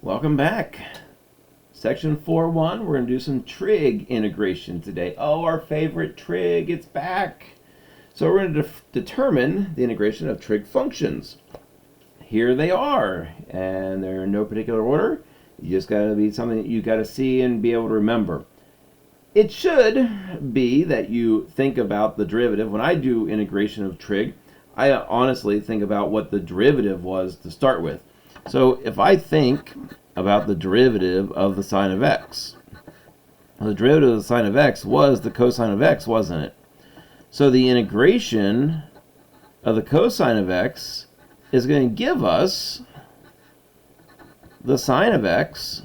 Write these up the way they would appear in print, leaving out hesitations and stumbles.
Welcome back. Section 4.1, we're going to do some trig integration today. Oh, our favorite trig, it's back. So we're going to determine the integration of trig functions. Here they are, and they're in no particular order. You just got to be something that you got to see and be able to remember. It should be that you think about the derivative. When I do integration of trig, I honestly think about what the derivative was to start with. So if I think about the derivative of the sine of x, the derivative of the sine of x was the cosine of x, wasn't it? So the integration of the cosine of x is going to give us the sine of x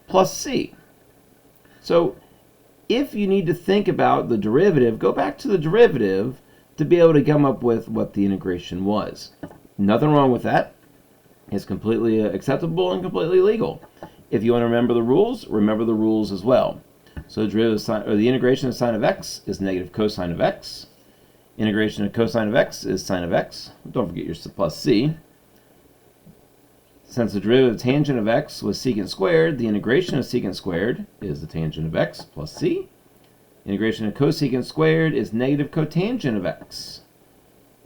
plus c. So if you need to think about the derivative, go back to the derivative to be able to come up with what the integration was. Nothing wrong with that. It's completely acceptable and completely legal. If you want to remember the rules as well. So the derivative of sine, or the integration of sine of x is negative cosine of x. Integration of cosine of x is sine of x. Don't forget your plus c. Since the derivative of tangent of x was secant squared, the integration of secant squared is the tangent of x plus c. Integration of cosecant squared is negative cotangent of x.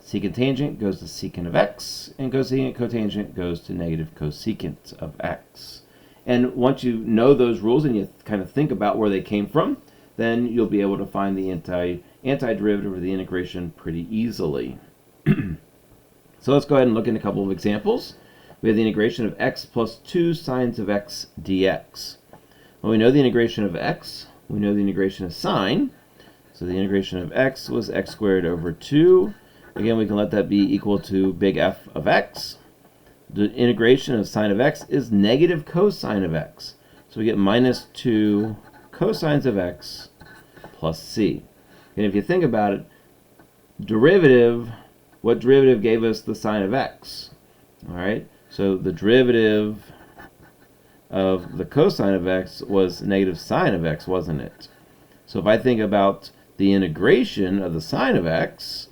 Secant tangent goes to secant of x, and cosecant cotangent goes to negative cosecant of x. And once you know those rules and you kind of think about where they came from, then you'll be able to find the antiderivative of the integration pretty easily. So let's go ahead and look at a couple of examples. We have the integration of x plus 2 sines of x dx. Well, we know the integration of x. We know the integration of sine. So the integration of x was x squared over 2. Again, we can let that be equal to big F of x. The integration of sine of x is negative cosine of x. So we get minus 2 cosines of x plus c. And if you think about it, what derivative gave us the sine of x? All right, so the derivative of the cosine of x was negative sine of x, wasn't it? So if I think about the integration of the sine of x,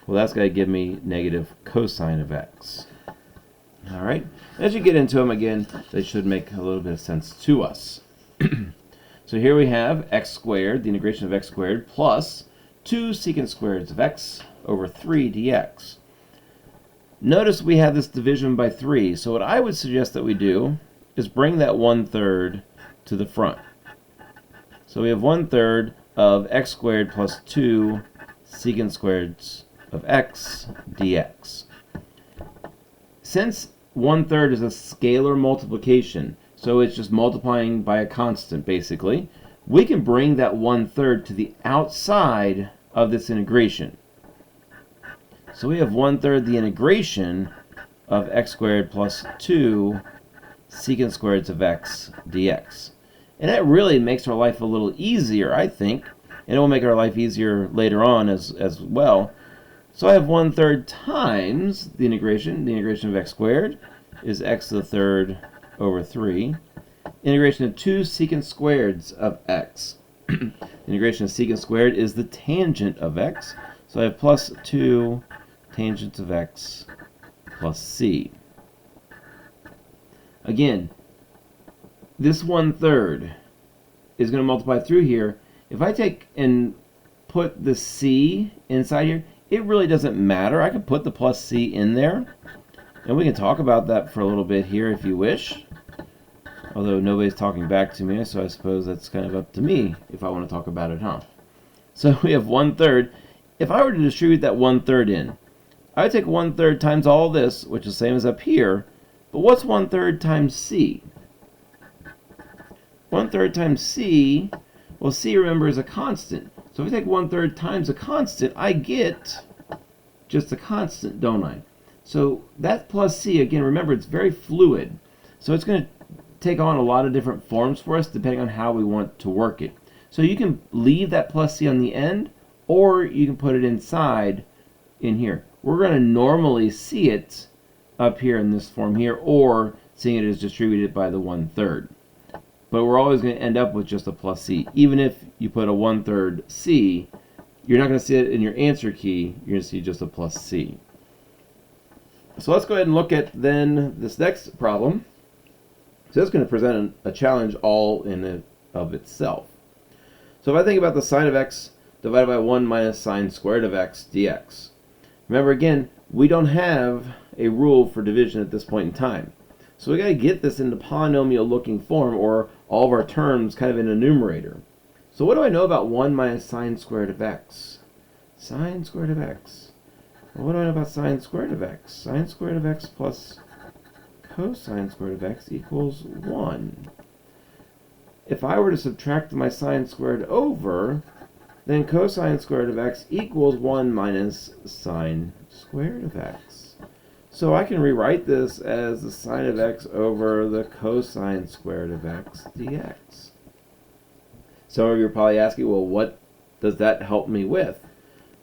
well, that's going to give me negative cosine of x. All right. As you get into them again, they should make a little bit of sense to us. So here we have x squared, the integration of x squared, plus 2 secant squareds of x over 3 dx. Notice we have this division by 3. So what I would suggest that we do is bring that 1/3 to the front. So we have 1/3 of x squared plus 2 secant squareds of x dx. Since 1/3 is a scalar multiplication, so it's just multiplying by a constant basically, we can bring that 1/3 to the outside of this integration. So we have 1/3 the integration of x squared plus 2 secant squareds of x dx. And that really makes our life a little easier, I think, and it will make our life easier later on as well. So I have 1/3 times the integration of x squared is x to the third over 3. Integration of 2 secant squareds of x. Integration of secant squared is the tangent of x. So I have plus 2 tangent of x plus c. Again, this 1/3 is going to multiply through here. If I take and put the c inside here, it really doesn't matter. I can put the plus c in there, and we can talk about that for a little bit here if you wish. Although nobody's talking back to me, so I suppose that's kind of up to me if I want to talk about it, huh? So we have 1/3. If I were to distribute that 1/3 in, I would take 1/3 times all this, which is the same as up here, but what's 1/3 times c? 1/3 times c, well, c, remember, is a constant. So if I take 1/3 times a constant, I get just a constant, don't I? So that plus c, again, remember, it's very fluid. So it's going to take on a lot of different forms for us depending on how we want to work it. So you can leave that plus c on the end, or you can put it inside in here. We're going to normally see it up here in this form here, or seeing it as distributed by the 1/3. But we're always going to end up with just a plus c. Even if you put a 1/3 c, you're not going to see it in your answer key. You're going to see just a plus c. So let's go ahead and look at then this next problem. So that's going to present a challenge all in and of itself. So if I think about the sine of x divided by 1 minus sine squared of x dx. Remember again, we don't have a rule for division at this point in time. So we got to get this into polynomial looking form, or all of our terms kind of in a numerator. So what do I know about 1 minus sine squared of x? Sine squared of x. Well, what do I know about sine squared of x? Sine squared of x plus cosine squared of x equals 1. If I were to subtract my sine squared over, then cosine squared of x equals 1 minus sine squared of x. So I can rewrite this as the sine of x over the cosine squared of x dx. Some of you are probably asking, well, what does that help me with?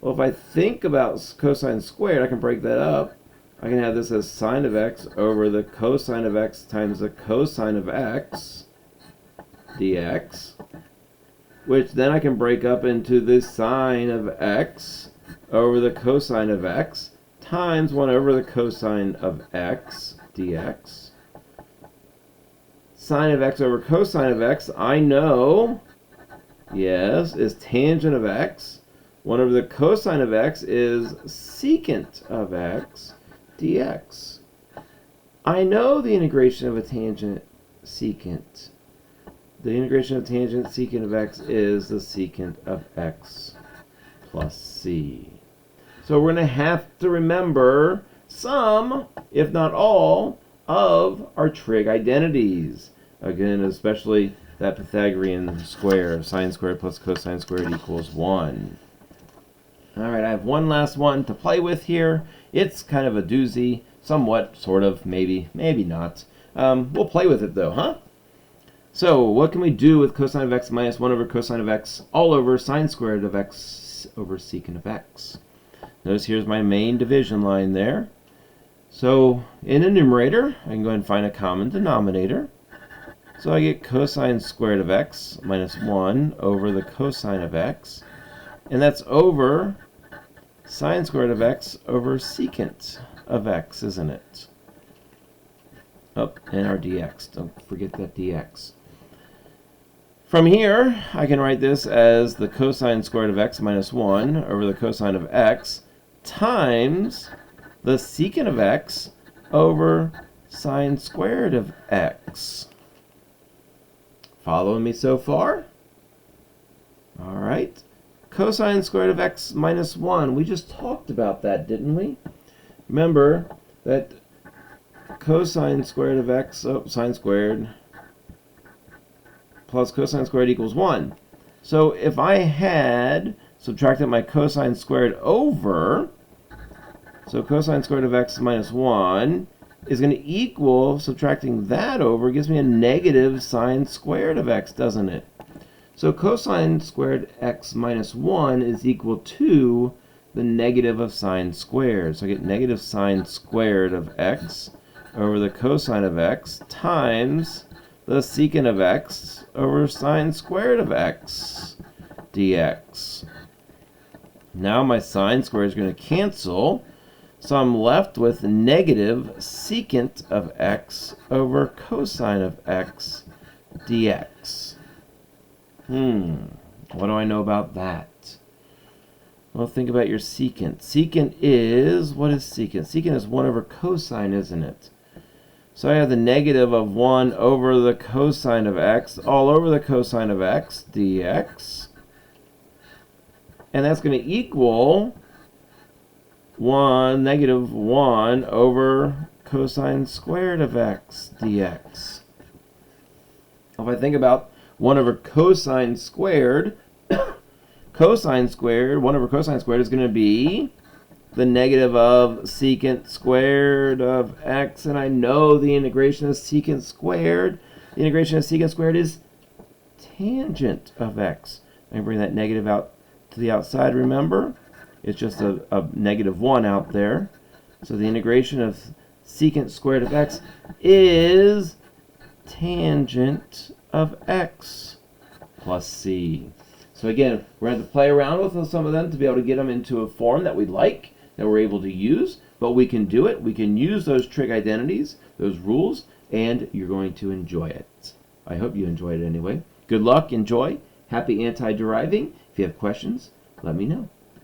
Well, if I think about cosine squared, I can break that up. I can have this as sine of x over the cosine of x times the cosine of x dx, which then I can break up into the sine of x over the cosine of x times 1 over the cosine of x dx. Sine of x over cosine of x, I know, yes, is tangent of x. 1 over the cosine of x is secant of x dx. I know the integration of a tangent secant. The integration of tangent secant of x is the secant of x plus c. So we're going to have to remember some, if not all, of our trig identities. Again, especially that Pythagorean square, sine squared plus cosine squared equals 1. All right, I have one last one to play with here. It's kind of a doozy, somewhat, sort of, maybe, maybe not. We'll play with it though, huh? So what can we do with cosine of x minus 1 over cosine of x all over sine squared of x over secant of x? Notice here's my main division line there. So in a numerator, I can go ahead and find a common denominator. So I get cosine squared of x minus 1 over the cosine of x. And that's over sine squared of x over secant of x, isn't it? Oh, and our dx. Don't forget that dx. From here, I can write this as the cosine squared of x minus 1 over the cosine of x times the secant of x over sine squared of x. Following me so far? All right. Cosine squared of x minus 1. We just talked about that, didn't we? Remember that cosine squared of x, sine squared, plus cosine squared equals 1. So if I had subtracted my cosine squared over, so cosine squared of x minus 1 is going to equal, subtracting that over, gives me a negative sine squared of x, doesn't it? So cosine squared x minus 1 is equal to the negative of sine squared. So I get negative sine squared of x over the cosine of x times the secant of x over sine squared of x dx. Now my sine squared is going to cancel, so I'm left with negative secant of x over cosine of x dx. What do I know about that? Well, think about your secant. Secant is, what is secant? Secant is 1 over cosine, isn't it? So I have the negative of 1 over the cosine of x all over the cosine of x dx. And that's going to equal negative 1 over cosine squared of x dx. If I think about 1 over cosine squared, cosine squared, 1 over cosine squared is going to be the negative of secant squared of x, and I know the integration of secant squared. The integration of secant squared is tangent of x. I can bring that negative out to the outside, remember? It's just a negative 1 out there. So the integration of secant squared of x is tangent of x plus c. So again, we're going to have to play around with some of them to be able to get them into a form that we like, that we're able to use, but we can do it. We can use those trig identities, those rules, and you're going to enjoy it. I hope you enjoyed it anyway. Good luck, enjoy, happy anti-deriving. If you have questions, let me know.